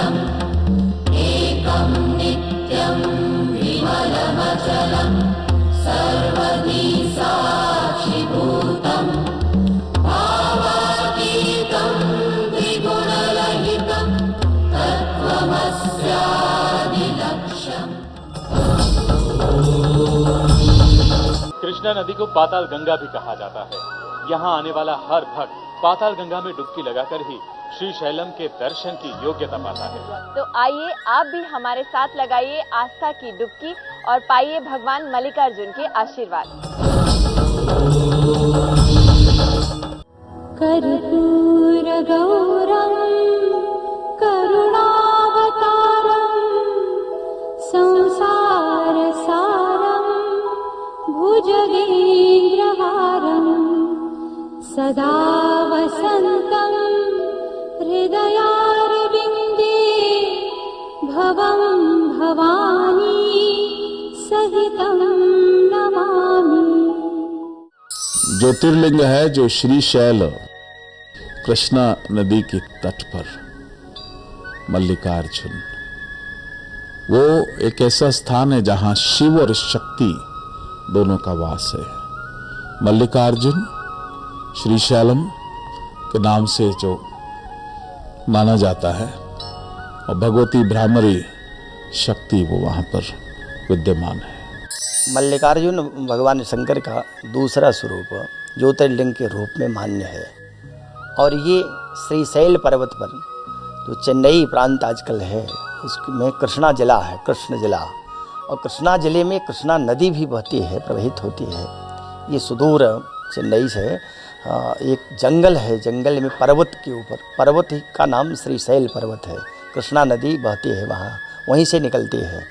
निरवध्यम् एकं नित्यं विमलमचलम् सर्वदी साक्षिभूतं भावातीतं त्रिगुणरहितं तत्त्वमस्यादिलक्ष्यम्। कृष्णा नदी को पाताल गंगा भी कहा जाता है। यहाँ आने वाला हर भक्त पाताल गंगा में डुबकी लगाकर ही श्री शैलम के दर्शन की योग्यता पाता है। तो आइए आप भी हमारे साथ लगाइए आस्था की डुबकी और पाइए भगवान मल्लिकार्जुन के आशीर्वाद। कर्पूर गौरम करुणावतारम संसार सारम भुजगेन्द्रहारम सदा वसन्तं हृदयारविन्दे भवं भवानी सहितं नमामि। ज्योतिर्लिंग है जो श्रीशैल कृष्णा नदी के तट पर मल्लिकार्जुन, वो एक ऐसा स्थान है जहां शिव और शक्ति दोनों का वास है। मल्लिकार्जुन श्रीशैलम के नाम से जो माना जाता है और भगवती भ्रामरी शक्ति वो वहां पर विद्यमान है। मल्लिकार्जुन भगवान शंकर का दूसरा स्वरूप ज्योतिर्लिंग के रूप में मान्य है और ये श्रीशैल पर्वत पर जो चेन्नई प्रांत आजकल है उसमें कृष्णा जिला है, कृष्ण जिला, और कृष्णा जिले में कृष्णा नदी भी बहती है, प्रवाहित होती है। ये सुदूर चेन्नई से एक जंगल है, जंगल में पर्वत के ऊपर, पर्वत का नाम श्रीशैल पर्वत है, कृष्णा नदी बहती है वहाँ, वहीं से निकलती है।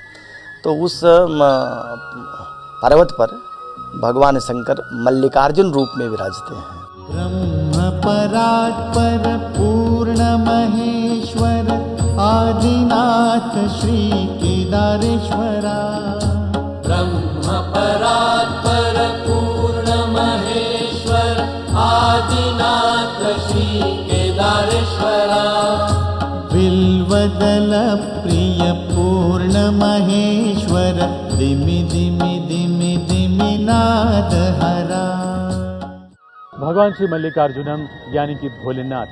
तो उस पर्वत पर भगवान शंकर मल्लिकार्जुन रूप में विराजते हैं। ब्रह्म परात्पर पूर्ण महेश्वर आदिनाथ श्री केदारेश्वरा। ब्रह्म परात्पर पूर्ण महेश्वर आदिनाथ श्री केदारेश्वरा। बिल्वदल प्रिय पूर्ण महेश्वर दिमि दिमि दिमि दिमि नाद हरा। भगवान श्री मल्लिकार्जुनम यानी कि भोलेनाथ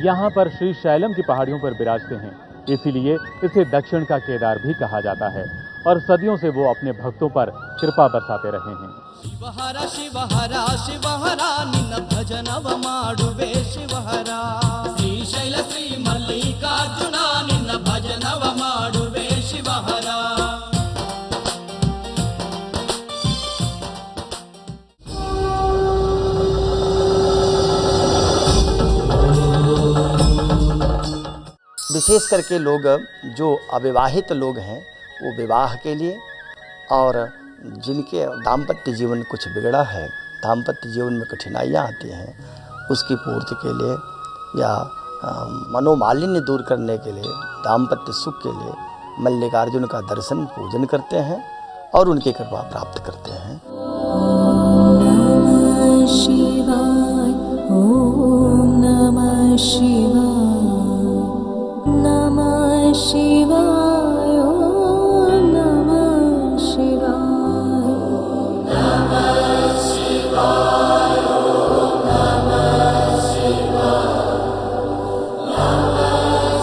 यहाँ पर श्री शैलम की पहाड़ियों पर विराजते हैं, इसीलिए इसे दक्षिण का केदार भी कहा जाता है और सदियों से वो अपने भक्तों पर कृपा बरसाते रहे हैं। शिवहरा शिवहरा शिवहरा निन्न भजनव माडुवे शिवहरा। श्रीशैल श्री मल्लिकार्जुन निन्न भजनव माडुवे शिवहरा। विशेष करके लोग जो अविवाहित लोग हैं वो विवाह के लिए और जिनके दाम्पत्य जीवन कुछ बिगड़ा है, दाम्पत्य जीवन में कठिनाइयाँ आती हैं, उसकी पूर्ति के लिए या मनोमालिन्य दूर करने के लिए, दाम्पत्य सुख के लिए मल्लिकार्जुन का दर्शन पूजन करते हैं और उनकी कृपा प्राप्त करते हैं। नमः शिवाय, ओम नमः शिवाय, नमः शिवाय, ओम नमः शिवाय, नमः शिवाय, ओम नमः शिवाय, नमः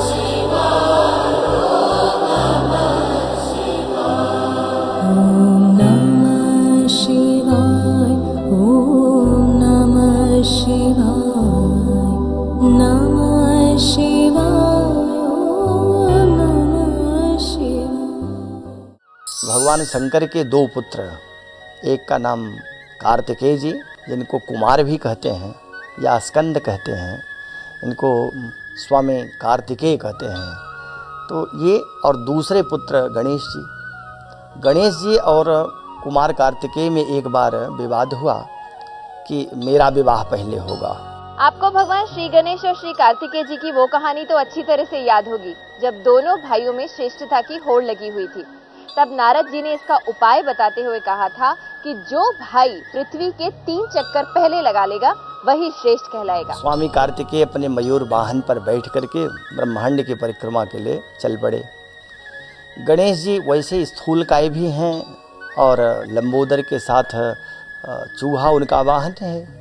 शिवाय, ओम नमः शिवाय, ओम नमः शिवाय, ओम नमः शिवाय, नमः शिवाय, ओम नमः शिवाय। भगवान शंकर के दो पुत्र, एक का नाम कार्तिकेय जी जिनको कुमार भी कहते हैं या स्कंद कहते हैं, इनको स्वामी कार्तिकेय कहते हैं। तो ये और दूसरे पुत्र गणेश जी, गणेश जी और कुमार कार्तिकेय में एक बार विवाद हुआ कि मेरा विवाह पहले होगा। आपको भगवान श्री गणेश और श्री कार्तिकेय जी की वो कहानी तो अच्छी तरह से याद होगी जब दोनों भाइयों में श्रेष्ठता की होड़ लगी हुई थी। तब नारद जी ने इसका उपाय बताते हुए कहा था कि जो भाई पृथ्वी के 3 चक्कर पहले लगा लेगा वही श्रेष्ठ कहलाएगा। स्वामी कार्तिकेय अपने मयूर वाहन पर बैठ करके ब्रह्मांड की परिक्रमा के लिए चल पड़े। गणेश जी वैसे स्थूलकाय भी हैं और लंबोदर के साथ चूहा उनका वाहन है।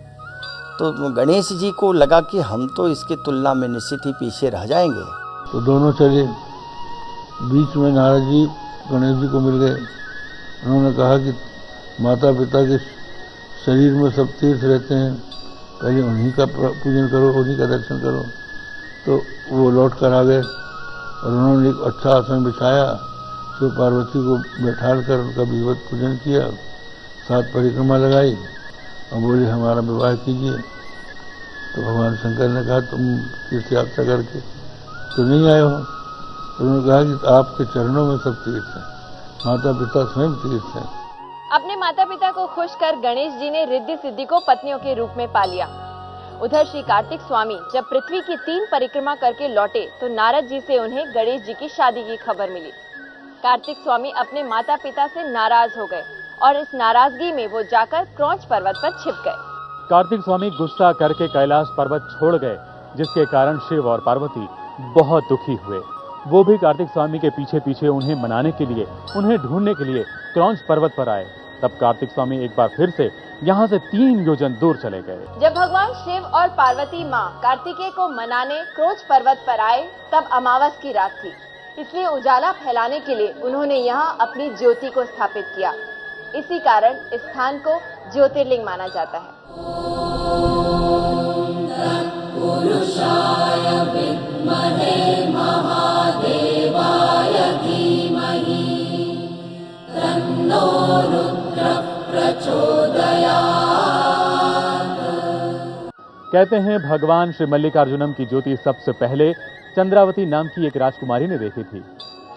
तो गणेश जी को लगा कि हम तो इसकी तुलना में निश्चित ही पीछे रह जाएंगे। तो दोनों चले, बीच में नारद जी गणेश जी को मिल गए। उन्होंने कहा कि माता पिता के शरीर में सब तीर्थ रहते हैं, पहले उन्हीं का पूजन करो, उन्हीं का दर्शन करो। तो वो लौट कर आ गए और उन्होंने एक अच्छा आसन बिछाया, शिव पार्वती को बैठाल कर उनका विधिवत पूजन किया, 7 परिक्रमा लगाई और बोले हमारा विवाह कीजिए। तो भगवान शंकर ने कहा तुम तीर्थ यात्रा करके तो नहीं आए हो। तो उन्होंने कहा कि आपके चरणों में सब तीर्थ है, माता पिता स्वयं तीर्थ है। अपने माता पिता को खुश कर गणेश जी ने रिद्धि सिद्धि को पत्नियों के रूप में पा लिया। उधर श्री कार्तिक स्वामी जब पृथ्वी की 3 परिक्रमा करके लौटे तो नारद जी से उन्हें गणेश जी की शादी की खबर मिली। कार्तिक स्वामी अपने माता पिता से नाराज हो गए और इस नाराजगी में वो जाकर क्रौंच पर्वत पर छिप गए। कार्तिक स्वामी गुस्सा करके कैलाश पर्वत छोड़ गए, जिसके कारण शिव और पार्वती बहुत दुखी हुए। वो भी कार्तिक स्वामी के पीछे पीछे उन्हें मनाने के लिए, उन्हें ढूंढने के लिए क्रौंच पर्वत पर आए। तब कार्तिक स्वामी एक बार फिर से यहाँ से 3 योजन दूर चले गए। जब भगवान शिव और पार्वती माँ कार्तिकेय को मनाने क्रौंच पर्वत पर आए तब अमावस की रात थी, इसलिए उजाला फैलाने के लिए उन्होंने यहाँ अपनी ज्योति को स्थापित किया। इसी कारण इस स्थान को ज्योतिर्लिंग माना जाता है। पुरुषाय विद्महे महादेवाय धीमहि तन्नो रुद्रः प्रचोदयात्। कहते हैं भगवान श्री मल्लिकार्जुनम की ज्योति सबसे पहले चंद्रावती नाम की एक राजकुमारी ने देखी थी।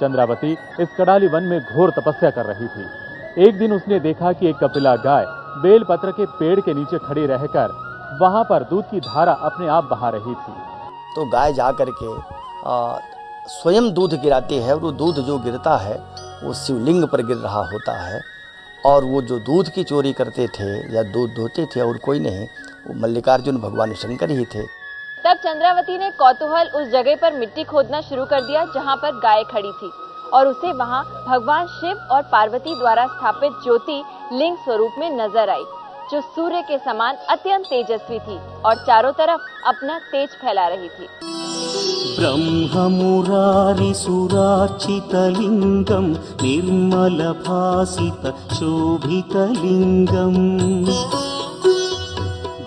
चंद्रावती इस कडाली वन में घोर तपस्या कर रही थी। एक दिन उसने देखा कि एक कपिला गाय बेलपत्र के पेड़ के नीचे खड़ी रहकर वहां पर दूध की धारा अपने आप बहा रही थी। तो गाय जा करके स्वयं दूध गिराती है और वो दूध जो गिरता है वो शिवलिंग पर गिर रहा होता है। और वो जो दूध की चोरी करते थे या दूध धोते थे और कोई नहीं, वो मल्लिकार्जुन भगवान शंकर ही थे। तब चंद्रावती ने कौतूहल उस जगह पर मिट्टी खोदना शुरू कर दिया जहाँ पर गाय खड़ी थी और उसे वहाँ भगवान शिव और पार्वती द्वारा स्थापित ज्योति लिंग स्वरूप में नजर आई, जो सूर्य के समान अत्यंत तेजस्वी थी और चारों तरफ अपना तेज फैला रही थी। ब्रह्ममुरारिसुरार्चितलिङ्गं निर्मलभासितशोभितलिङ्गम्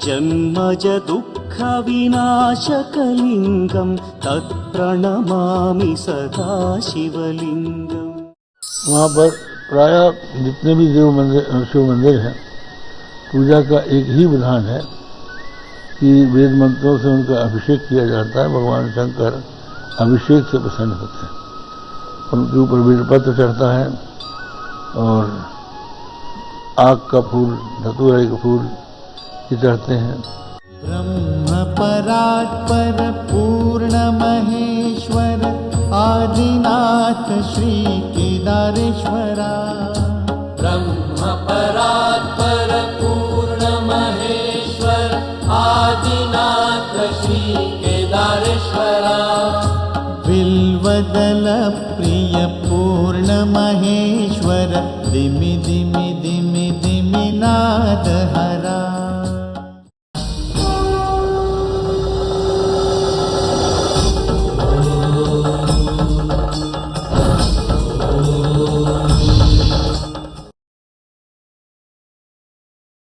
जन्मज दुःखविनाशकलिङ्गं तत्प्रणमामि सदा शिवलिङ्गम्। वहाँ पर प्रायः जितने भी शिव मंदिर हैं, पूजा का एक ही विधान है कि वेद मंत्रों से उनका अभिषेक किया जाता है। भगवान शंकर अभिषेक से प्रसन्न होते हैं, उनके ऊपर बेलपत्र चढ़ता है और आग का फूल, धतूरे का फूल ये चढ़ते हैं। ब्रह्म परात्पर पूर्ण महेश्वर आदिनाथ श्री केदारेश्वरा। ब्रह्म परात्पर पूर्ण महेश्वर आदिनाथ श्री केदारेश्वरा। बिल्वदल प्रिय पूर्ण महेश्वर दिमि दिमि दिमि दिमि नाद हरा।